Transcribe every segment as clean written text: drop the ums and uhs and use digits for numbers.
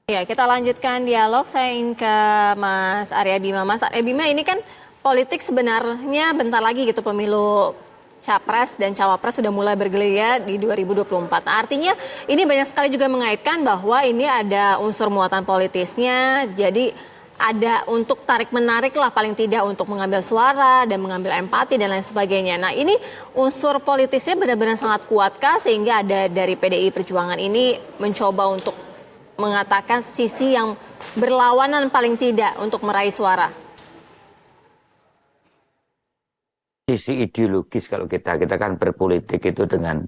Ya, kita lanjutkan dialog. Saya ingin ke Mas Arya Bima. Mas Arya Bima, ini kan politik sebenarnya bentar lagi gitu pemilu Capres dan Cawapres sudah mulai bergeliat di 2024. Nah, artinya ini banyak sekali juga mengaitkan bahwa ini ada unsur muatan politisnya. Jadi ada untuk tarik-menarik lah paling tidak untuk mengambil suara dan mengambil empati dan lain sebagainya. Nah, ini unsur politisnya benar-benar sangat kuatkah sehingga ada dari PDI Perjuangan ini mencoba untuk mengatakan sisi yang berlawanan paling tidak untuk meraih suara. Sisi ideologis kalau kita kan berpolitik itu dengan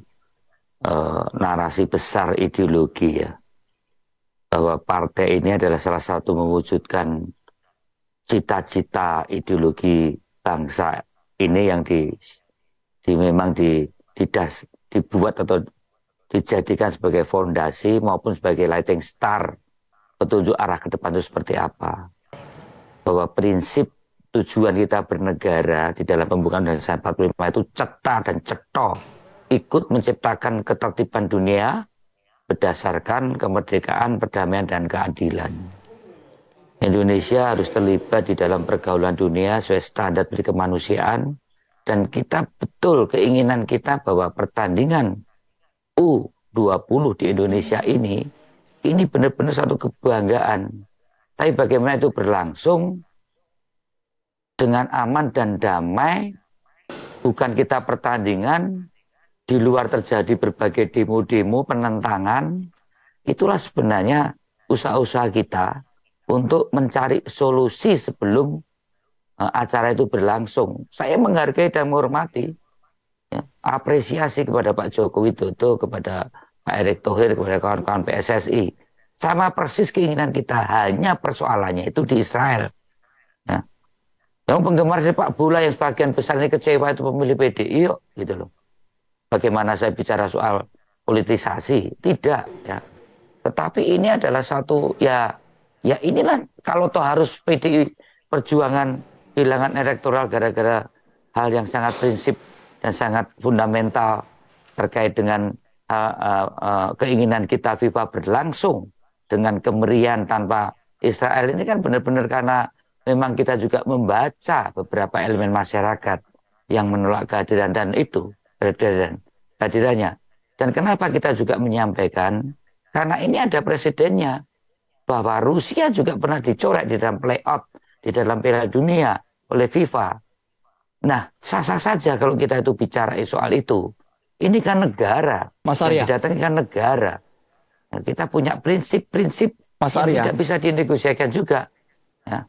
narasi besar ideologi ya, bahwa partai ini adalah salah satu mewujudkan cita-cita ideologi bangsa ini yang memang dibuat atau dijadikan sebagai fondasi maupun sebagai lighting star petunjuk arah ke depan itu seperti apa. Bahwa prinsip tujuan kita bernegara di dalam pembukaan Undang-Undang 45 itu cetar dan ceto ikut menciptakan ketertiban dunia berdasarkan kemerdekaan, perdamaian, dan keadilan. Indonesia harus terlibat di dalam pergaulan dunia sesuai standar kemanusiaan, dan kita betul keinginan kita bahwa pertandingan U20 di Indonesia ini benar-benar satu kebanggaan. Tapi bagaimana itu berlangsung dengan aman dan damai, bukan kita pertandingan, di luar terjadi berbagai demo-demo, penentangan, itulah sebenarnya usaha-usaha kita untuk mencari solusi sebelum acara itu berlangsung. Saya menghargai dan menghormati, ya, apresiasi kepada Pak Joko Widodo, kepada Pak Erick Thohir, kepada kawan-kawan PSSI. Sama persis keinginan kita, hanya persoalannya itu di Israel. Ya. Yang penggemar sepak bola yang sebagian besar ini kecewa itu pemilih PDI, yuk, gitu loh. Bagaimana saya bicara soal politisasi? Tidak, ya. Tetapi ini adalah satu, ya inilah kalau toh harus PDI Perjuangan kehilangan elektoral gara-gara hal yang sangat prinsip dan sangat fundamental terkait dengan keinginan kita FIFA berlangsung dengan kemeriahan tanpa Israel, ini kan benar-benar karena memang kita juga membaca beberapa elemen masyarakat yang menolak kehadiran dan itu kehadirannya. Dan kenapa kita juga menyampaikan? Karena ini ada presidennya, bahwa Rusia juga pernah dicoret di dalam playout di dalam Piala Dunia oleh FIFA. Nah, sah-sah saja kalau kita itu bicara soal itu. Ini kan negara, Mas yang Arya, didatangi kan negara. Nah, kita punya prinsip-prinsip Mas yang Arya, tidak bisa dinegosiasikan juga. Ya.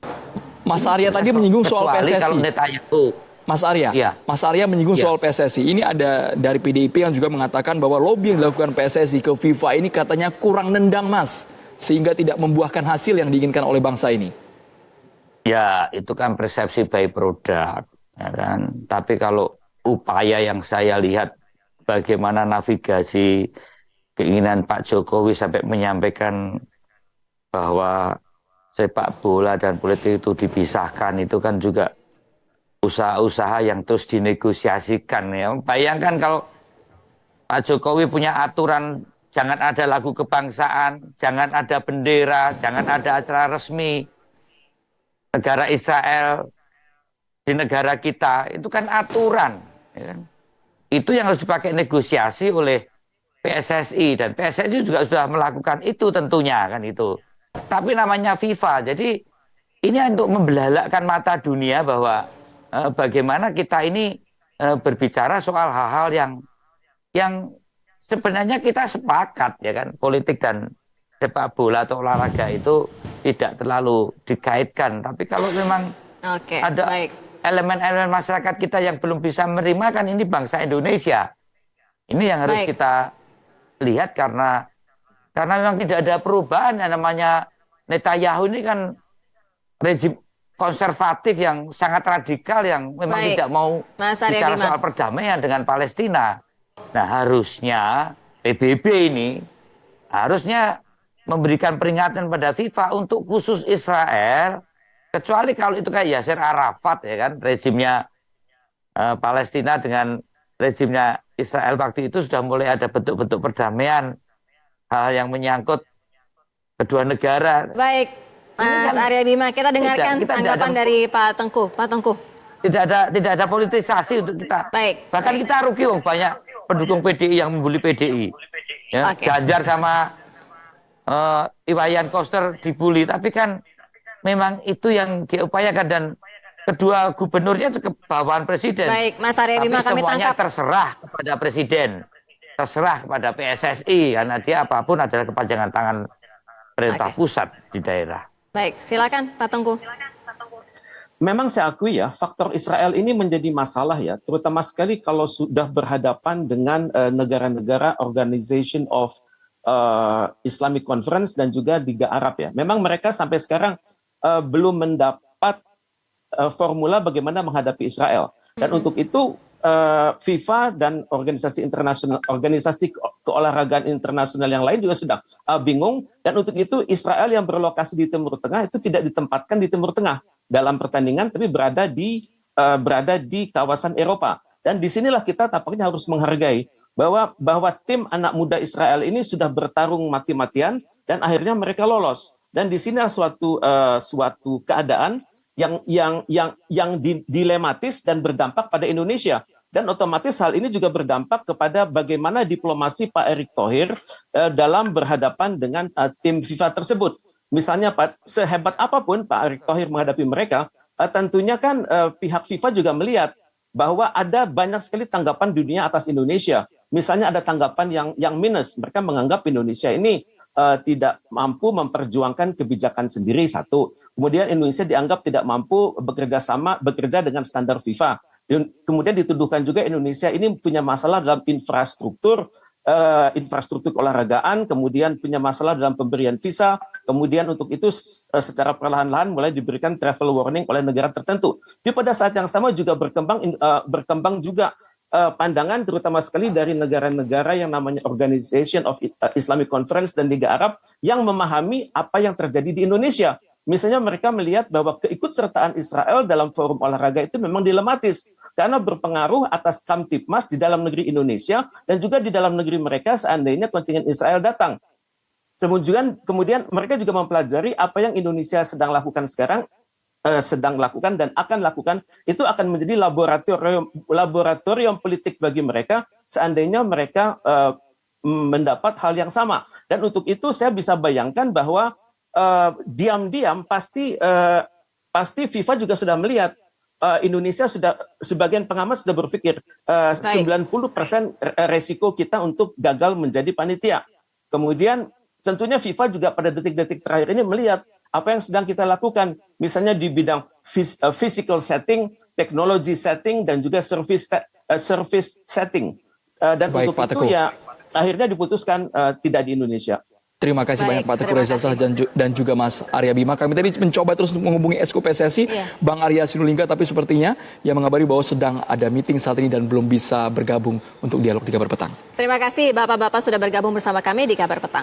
Mas Arya tadi menyinggung soal Kecuali kalau PSSI. Netanyahu. Mas Arya, Ya. Mas Arya menyinggung Ya. soal PSSI. Ini ada dari PDIP yang juga mengatakan bahwa lobby yang dilakukan PSSI ke FIFA ini katanya kurang nendang, Mas, sehingga tidak membuahkan hasil yang diinginkan oleh bangsa ini. Ya, itu kan persepsi by product, ya kan. Tapi kalau upaya yang saya lihat bagaimana navigasi keinginan Pak Jokowi sampai menyampaikan bahwa sepak bola dan politik itu dipisahkan, itu kan juga usaha-usaha yang terus dinegosiasikan, ya. Bayangkan kalau Pak Jokowi punya aturan jangan ada lagu kebangsaan, jangan ada bendera, jangan ada acara resmi negara Israel di negara kita, itu kan aturan, ya kan? Itu yang harus dipakai negosiasi oleh PSSI, dan PSSI juga sudah melakukan itu tentunya kan itu. Tapi namanya FIFA, jadi ini untuk membelalakkan mata dunia bahwa bagaimana kita ini berbicara soal hal-hal yang sebenarnya kita sepakat, ya kan, politik dan sepak bola atau olahraga itu tidak terlalu dikaitkan. Tapi kalau memang ada Baik. elemen-elemen masyarakat kita yang belum bisa menerima, kan ini bangsa Indonesia. Ini yang harus Baik. kita lihat, karena memang tidak ada perubahan. Yang namanya Netanyahu ini kan rejim konservatif yang sangat radikal, yang memang Baik. tidak mau Mas Arya bicara Bima. soal perdamaian dengan Palestina. Nah, harusnya PBB ini harusnya memberikan peringatan pada FIFA untuk khusus Israel, kecuali kalau itu kayak Yasser Arafat, ya kan, rejimnya Palestina dengan rejimnya Israel waktu itu sudah mulai ada bentuk-bentuk perdamaian, hal yang menyangkut kedua negara. Baik, Mas Arya Bima, kita dengarkan kita tanggapan ada- dari Pak Tengku. Pak Tengku. Tidak ada politisasi untuk kita. Baik. Bahkan kita rugi, banyak pendukung PDI yang membuli PDI. Ya, Oke. Ganjar sama Iwayan Koster dibully, tapi kan memang itu yang diupayakan, dan kedua gubernurnya ke bawahan presiden. Baik, Mas Arya Tapi Bima, kami semuanya tangkap. terserah kepada presiden, terserah kepada PSSI, karena dia apapun adalah kepanjangan tangan perintah Oke. pusat di daerah. Baik, silakan Pak Tengku. Memang saya akui ya, faktor Israel ini menjadi masalah ya, terutama sekali kalau sudah berhadapan dengan negara-negara Organization of Islamic Conference dan juga Liga Arab ya. Memang mereka sampai sekarang belum mendapat formula bagaimana menghadapi Israel. Dan untuk itu FIFA dan organisasi internasional, organisasi keolahragaan internasional yang lain juga sudah bingung. Dan untuk itu Israel yang berlokasi di Timur Tengah itu tidak ditempatkan di Timur Tengah dalam pertandingan, tapi berada di kawasan Eropa. Dan disinilah kita tampaknya harus menghargai bahwa tim anak muda Israel ini sudah bertarung mati-matian dan akhirnya mereka lolos. Dan disinilah suatu keadaan yang dilematis dan berdampak pada Indonesia. Dan otomatis hal ini juga berdampak kepada bagaimana diplomasi Pak Erick Thohir dalam berhadapan dengan tim FIFA tersebut. Misalnya sehebat apapun Pak Erick Thohir menghadapi mereka, tentunya kan pihak FIFA juga melihat bahwa ada banyak sekali tanggapan dunia atas Indonesia. Misalnya ada tanggapan yang minus, mereka menganggap Indonesia ini tidak mampu memperjuangkan kebijakan sendiri, satu. Kemudian Indonesia dianggap tidak mampu bekerja dengan standar FIFA. Kemudian dituduhkan juga Indonesia ini punya masalah dalam infrastruktur olahragaan, kemudian punya masalah dalam pemberian visa, kemudian untuk itu secara perlahan-lahan mulai diberikan travel warning oleh negara tertentu. Tapi pada saat yang sama juga berkembang juga pandangan terutama sekali dari negara-negara yang namanya Organization of Islamic Conference dan Liga Arab yang memahami apa yang terjadi di Indonesia. Misalnya mereka melihat bahwa keikutsertaan Israel dalam forum olahraga itu memang dilematis karena berpengaruh atas Kamtipmas di dalam negeri Indonesia dan juga di dalam negeri mereka seandainya kontingen Israel datang. Kemudian mereka juga mempelajari apa yang Indonesia sedang lakukan sekarang, sedang lakukan dan akan lakukan, itu akan menjadi laboratorium politik bagi mereka seandainya mereka mendapat hal yang sama. Dan untuk itu saya bisa bayangkan bahwa diam-diam pasti FIFA juga sudah melihat Indonesia sudah, sebagian pengamat sudah berpikir 90% resiko kita untuk gagal menjadi panitia. Kemudian tentunya FIFA juga pada detik-detik terakhir ini melihat apa yang sedang kita lakukan, misalnya di bidang physical setting, technology setting, dan juga service setting. Dan Baik, untuk Pak itu Teguh. ya akhirnya diputuskan tidak di Indonesia. Terima kasih Baik, banyak Pak Teguh terima Reza Shah dan juga Mas Arya Bima. Kami tadi mencoba terus untuk menghubungi Esko PSSI, Iya. Bang Arya Sinulinga, tapi sepertinya yang mengabari bahwa sedang ada meeting saat ini dan belum bisa bergabung untuk dialog di Kabar Petang. Terima kasih Bapak-Bapak sudah bergabung bersama kami di Kabar Petang.